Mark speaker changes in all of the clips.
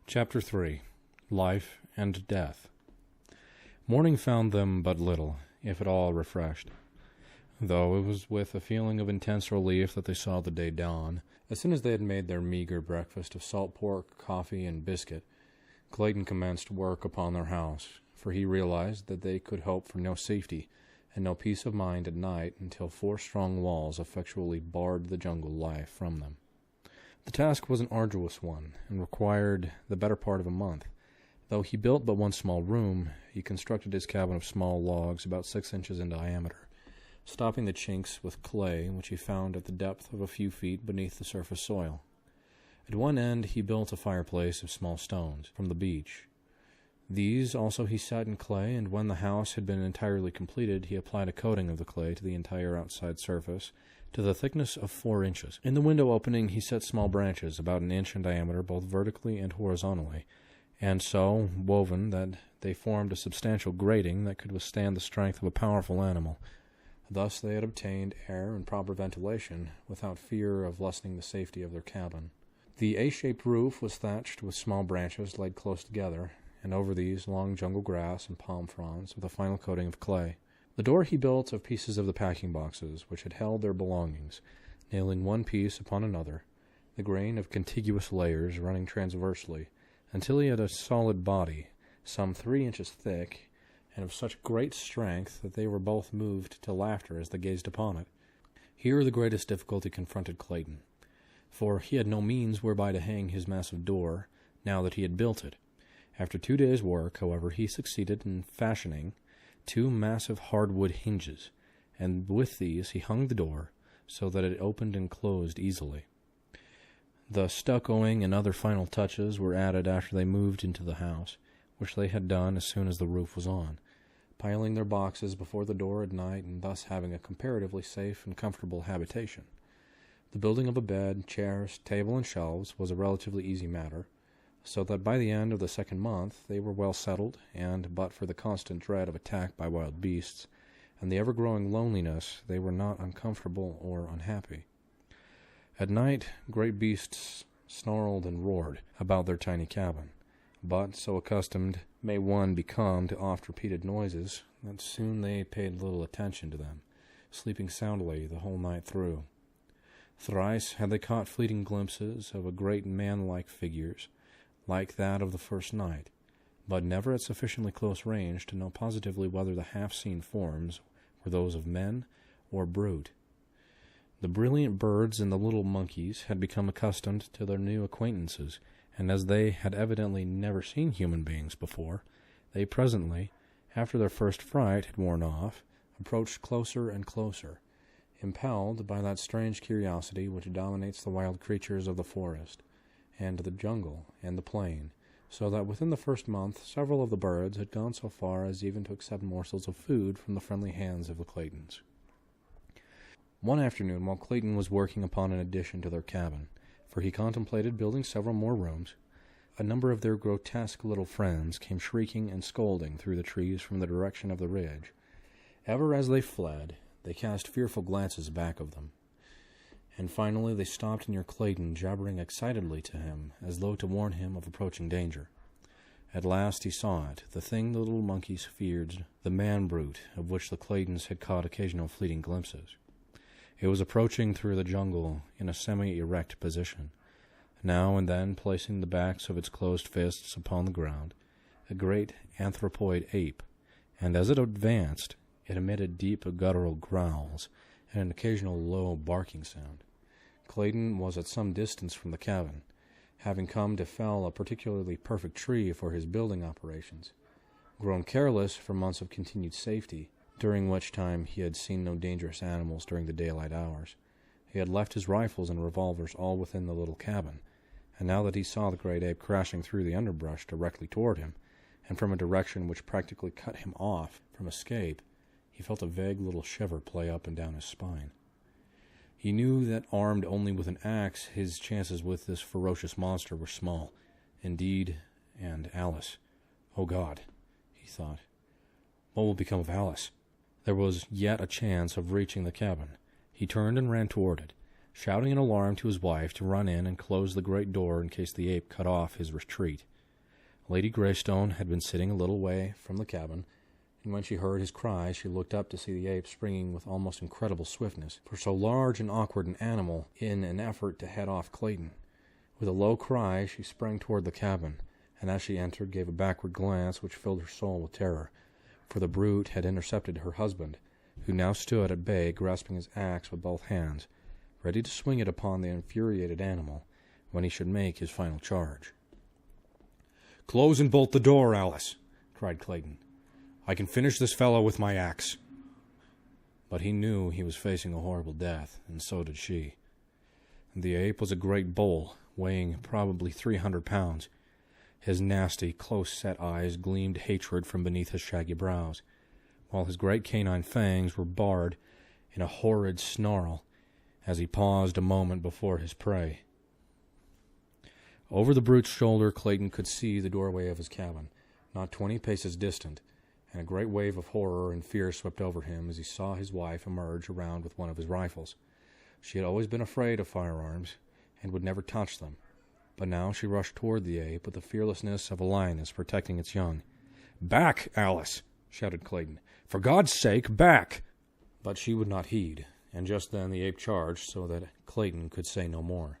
Speaker 1: Chapter 3. Life and Death. Morning found them but little, if at all, refreshed, though it was with a feeling of intense relief that they saw the day dawn. As soon as they had made their meager breakfast of salt pork, coffee, and biscuit, Clayton commenced work upon their house, for he realized that they could hope for no safety and no peace of mind at night until 4 strong walls effectually barred the jungle life from them. The task was an arduous one, and required the better part of a month. Though he built but one small room, he constructed his cabin of small logs about 6 inches in diameter, stopping the chinks with clay, which he found at the depth of a few feet beneath the surface soil. At one end he built a fireplace of small stones from the beach. These also he set in clay, and when the house had been entirely completed, he applied a coating of the clay to the entire outside surface, to the thickness of 4 inches. In the window opening he set small branches, about 1 inch in diameter, both vertically and horizontally, and so woven that they formed a substantial grating that could withstand the strength of a powerful animal. Thus they had obtained air and proper ventilation, without fear of lessening the safety of their cabin. The A-shaped roof was thatched with small branches laid close together, and over these long jungle grass and palm fronds with a final coating of clay. The door he built of pieces of the packing boxes which had held their belongings, nailing one piece upon another, the grain of contiguous layers running transversely, until he had a solid body, some 3 inches thick, and of such great strength that they were both moved to laughter as they gazed upon it. Here the greatest difficulty confronted Clayton, for he had no means whereby to hang his massive door, now that he had built it. After 2 days' work, however, he succeeded in fashioning 2 massive hardwood hinges, and with these he hung the door so that it opened and closed easily. The stuccoing and other final touches were added after they moved into the house, which they had done as soon as the roof was on, piling their boxes before the door at night and thus having a comparatively safe and comfortable habitation. The building of a bed, chairs, table, and shelves was a relatively easy matter, so that by the end of the 2nd month they were well settled, and, but for the constant dread of attack by wild beasts, and the ever-growing loneliness, they were not uncomfortable or unhappy. At night, great beasts snarled and roared about their tiny cabin, but so accustomed may one become to oft-repeated noises that soon they paid little attention to them, sleeping soundly the whole night through. Thrice had they caught fleeting glimpses of a great man-like figures, like that of the first night, but never at sufficiently close range to know positively whether the half-seen forms were those of men or brute. The brilliant birds and the little monkeys had become accustomed to their new acquaintances, and as they had evidently never seen human beings before, they presently, after their first fright had worn off, approached closer and closer, impelled by that strange curiosity which dominates the wild creatures of the forest, and the jungle, and the plain, so that within the first month several of the birds had gone so far as even to accept morsels of food from the friendly hands of the Claytons. One afternoon, while Clayton was working upon an addition to their cabin, for he contemplated building several more rooms, a number of their grotesque little friends came shrieking and scolding through the trees from the direction of the ridge. Ever as they fled, they cast fearful glances back of them, and finally they stopped near Clayton, jabbering excitedly to him, as though to warn him of approaching danger. At last he saw it, the thing the little monkeys feared, the man-brute, of which the Claytons had caught occasional fleeting glimpses. It was approaching through the jungle in a semi-erect position, now and then placing the backs of its closed fists upon the ground, a great anthropoid ape, and as it advanced, it emitted deep guttural growls and an occasional low barking sound. Clayton was at some distance from the cabin, having come to fell a particularly perfect tree for his building operations, grown careless for months of continued safety, during which time he had seen no dangerous animals during the daylight hours. He had left his rifles and revolvers all within the little cabin, and now that he saw the great ape crashing through the underbrush directly toward him, and from a direction which practically cut him off from escape, he felt a vague little shiver play up and down his spine. He knew that armed only with an axe, his chances with this ferocious monster were small. Indeed, and Alice. Oh God, he thought. What will become of Alice? There was yet a chance of reaching the cabin. He turned and ran toward it, shouting in alarm to his wife to run in and close the great door in case the ape cut off his retreat. Lady Greystone had been sitting a little way from the cabin, and when she heard his cry, she looked up to see the ape springing with almost incredible swiftness for so large and awkward an animal in an effort to head off Clayton. With a low cry, she sprang toward the cabin, and as she entered, gave a backward glance which filled her soul with terror, for the brute had intercepted her husband, who now stood at bay, grasping his axe with both hands, ready to swing it upon the infuriated animal when he should make his final charge. "Close and bolt the door, Alice," cried Clayton. "I can finish this fellow with my axe." But he knew he was facing a horrible death, and so did she. The ape was a great bull, weighing probably 300 pounds. His nasty, close-set eyes gleamed hatred from beneath his shaggy brows, while his great canine fangs were bared in a horrid snarl as he paused a moment before his prey. Over the brute's shoulder, Clayton could see the doorway of his cabin, not 20 paces distant, and a great wave of horror and fear swept over him as he saw his wife emerge around with one of his rifles. She had always been afraid of firearms and would never touch them, but now she rushed toward the ape with the fearlessness of a lioness protecting its young. "Back, Alice!" shouted Clayton. "For God's sake, back!" But she would not heed, and just then the ape charged so that Clayton could say no more.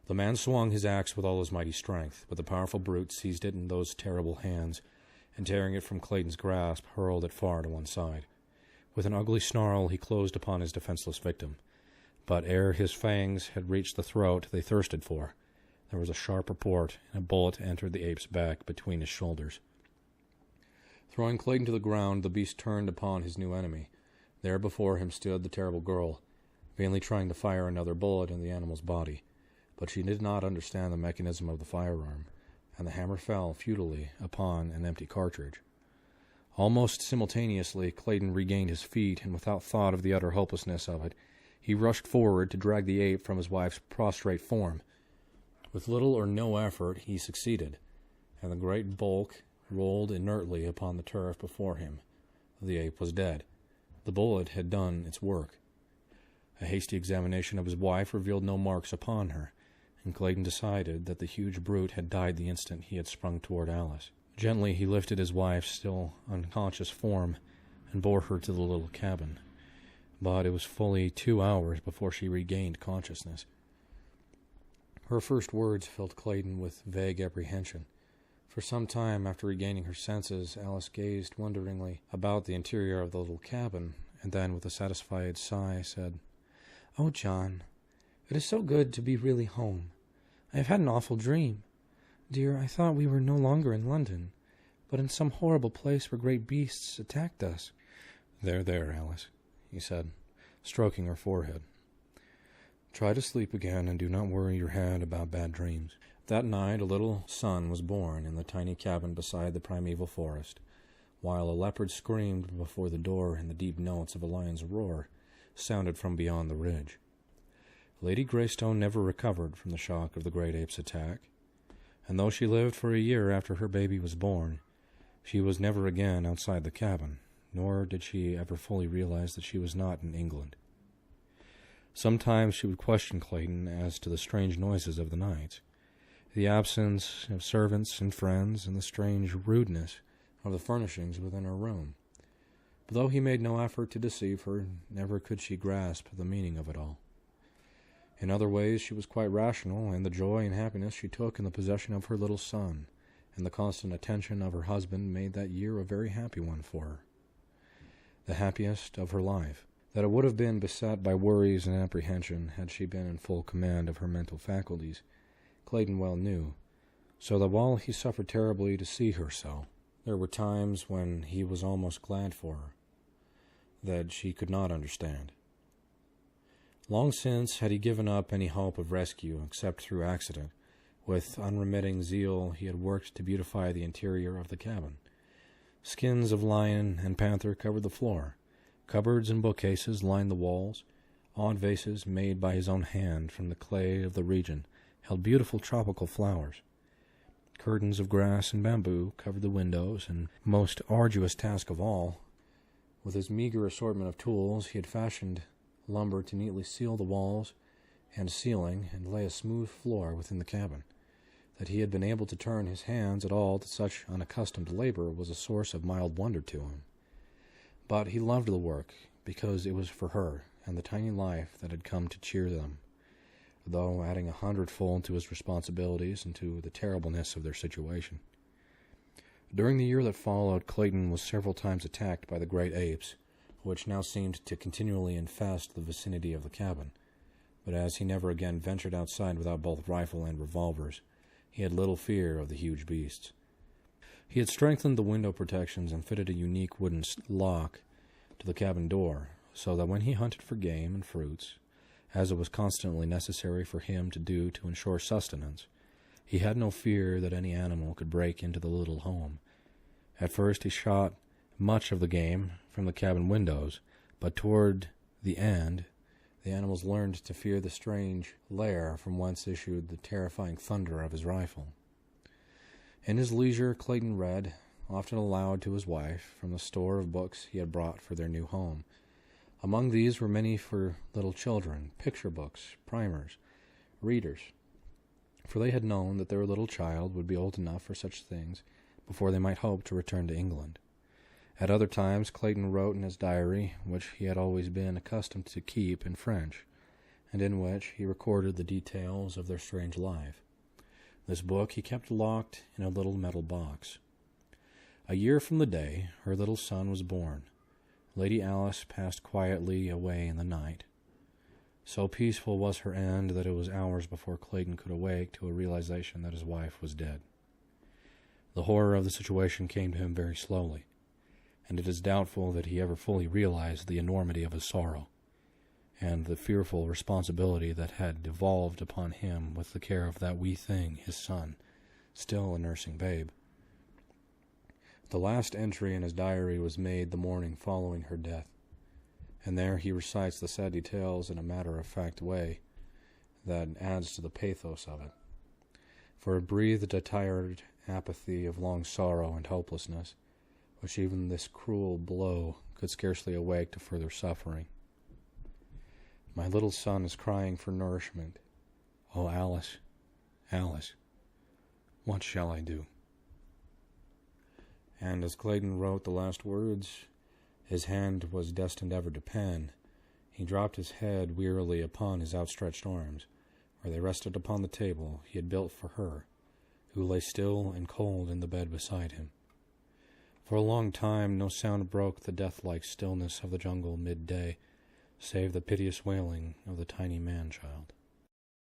Speaker 1: The man swung his axe with all his mighty strength, but the powerful brute seized it in those terrible hands, and tearing it from Clayton's grasp, hurled it far to one side. With an ugly snarl, he closed upon his defenseless victim. But ere his fangs had reached the throat they thirsted for, there was a sharp report, and a bullet entered the ape's back between his shoulders. Throwing Clayton to the ground, the beast turned upon his new enemy. There before him stood the terrible girl, vainly trying to fire another bullet in the animal's body. But she did not understand the mechanism of the firearm, and the hammer fell futilely upon an empty cartridge. Almost simultaneously, Clayton regained his feet, and without thought of the utter hopelessness of it, he rushed forward to drag the ape from his wife's prostrate form. With little or no effort, he succeeded, and the great bulk rolled inertly upon the turf before him. The ape was dead. The bullet had done its work. A hasty examination of his wife revealed no marks upon her, and Clayton decided that the huge brute had died the instant he had sprung toward Alice. Gently he lifted his wife's still unconscious form and bore her to the little cabin, but it was fully 2 hours before she regained consciousness. Her first words filled Clayton with vague apprehension. For some time after regaining her senses, Alice gazed wonderingly about the interior of the little cabin, and then, with a satisfied sigh, said, "Oh, John, it is so good to be really home. I have had an awful dream. Dear, I thought we were no longer in London, but in some horrible place where great beasts attacked us." There, Alice," he said, stroking her forehead. "Try to sleep again and do not worry your head about bad dreams." That night a little son was born in the tiny cabin beside the primeval forest, while a leopard screamed before the door and the deep notes of a lion's roar sounded from beyond the ridge. Lady Greystone never recovered from the shock of the great ape's attack, and though she lived for a year after her baby was born, she was never again outside the cabin, nor did she ever fully realize that she was not in England. Sometimes she would question Clayton as to the strange noises of the night, the absence of servants and friends, and the strange rudeness of the furnishings within her room. But though he made no effort to deceive her, never could she grasp the meaning of it all. In other ways she was quite rational, and the joy and happiness she took in the possession of her little son and the constant attention of her husband made that year a very happy one for her. The happiest of her life. That it would have been beset by worries and apprehension had she been in full command of her mental faculties, Clayton well knew, so that while he suffered terribly to see her so, there were times when he was almost glad for her, that she could not understand. Long since had he given up any hope of rescue except through accident. With unremitting zeal he had worked to beautify the interior of the cabin. Skins of lion and panther covered the floor. Cupboards and bookcases lined the walls. Odd vases made by his own hand from the clay of the region held beautiful tropical flowers. Curtains of grass and bamboo covered the windows, and, most arduous task of all, with his meager assortment of tools, he had fashioned lumber to neatly seal the walls and ceiling and lay a smooth floor within the cabin. That he had been able to turn his hands at all to such unaccustomed labor was a source of mild wonder to him. But he loved the work because it was for her and the tiny life that had come to cheer them, though adding 100-fold to his responsibilities and to the terribleness of their situation. During the year that followed, Clayton was several times attacked by the great apes, which now seemed to continually infest the vicinity of the cabin. But as he never again ventured outside without both rifle and revolvers, he had little fear of the huge beasts. He had strengthened the window protections and fitted a unique wooden lock to the cabin door, so that when he hunted for game and fruits, as it was constantly necessary for him to do to ensure sustenance, he had no fear that any animal could break into the little home. At first he shot much of the game from the cabin windows, but toward the end the animals learned to fear the strange lair from whence issued the terrifying thunder of his rifle. In his leisure, Clayton read, often aloud to his wife, from the store of books he had brought for their new home. Among these were many for little children, picture books, primers, readers, for they had known that their little child would be old enough for such things before they might hope to return to England. At other times, Clayton wrote in his diary, which he had always been accustomed to keep in French, and in which he recorded the details of their strange life. This book he kept locked in a little metal box. A year from the day her little son was born, Lady Alice passed quietly away in the night. So peaceful was her end that it was hours before Clayton could awake to a realization that his wife was dead. The horror of the situation came to him very slowly, and it is doubtful that he ever fully realized the enormity of his sorrow, and the fearful responsibility that had devolved upon him with the care of that wee thing, his son, still a nursing babe. The last entry in his diary was made the morning following her death, and there he recites the sad details in a matter-of-fact way that adds to the pathos of it. For it breathed a tired apathy of long sorrow and hopelessness, which even this cruel blow could scarcely awake to further suffering. My little son is crying for nourishment. Oh, Alice, Alice, what shall I do? And as Clayton wrote the last words, his hand was destined ever to pen, he dropped his head wearily upon his outstretched arms, where they rested upon the table he had built for her, who lay still and cold in the bed beside him. For a long time no sound broke the death-like stillness of the jungle midday, save the piteous wailing of the tiny man-child.